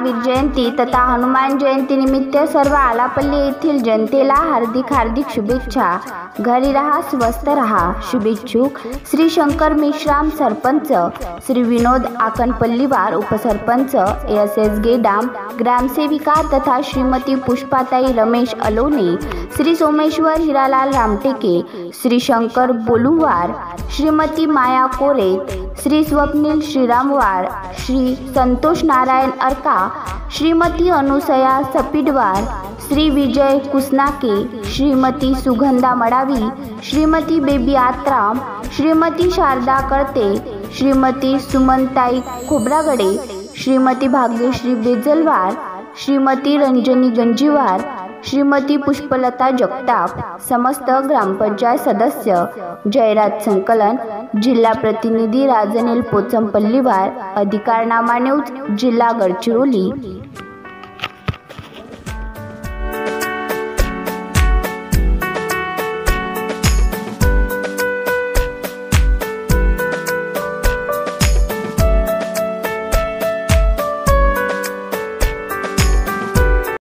महावीर जयंती तथा हनुमान जयंती निमित्त सर्व आलापल्ली येथील जनतेला हार्दिक शुभेच्छा। घरी रहा, स्वस्थ रहा। शुभेच्छुक श्री शंकर मेश्राम सरपंच, श्री विनोद आकनपल्लीवार उपसरपंच, SS गेडाम ग्रामसेविका तथा श्रीमती पुष्पाताई रमेश अलोने, श्री सोमेश्वर हिरालाल रामटेके, श्री शंकर बोलुवार, श्रीमती माया कोरेत, श्री स्वप्नील श्रीरामवार, श्री संतोष नारायण अर्का, श्रीमती अनुसया सपिडवार, श्री विजय कुसनाके, श्रीमती सुगंधा मडावी, श्रीमती बेबी आत्राम, श्रीमती शारदा कळते, श्रीमती सुमनताई खोब्रागडे, श्रीमती भाग्यश्री बेजलवार, श्रीमती रंजनी गंजीवार, श्रीमती पुष्पलता जगताप, समस्त ग्रामपंचायत सदस्य। जाहिरात संकलन जिल्हा प्रतिनिधी राजनेल पोचमपल्लीवार, अधिकारनामा न्यूज, जिल्हा गडचिरोली।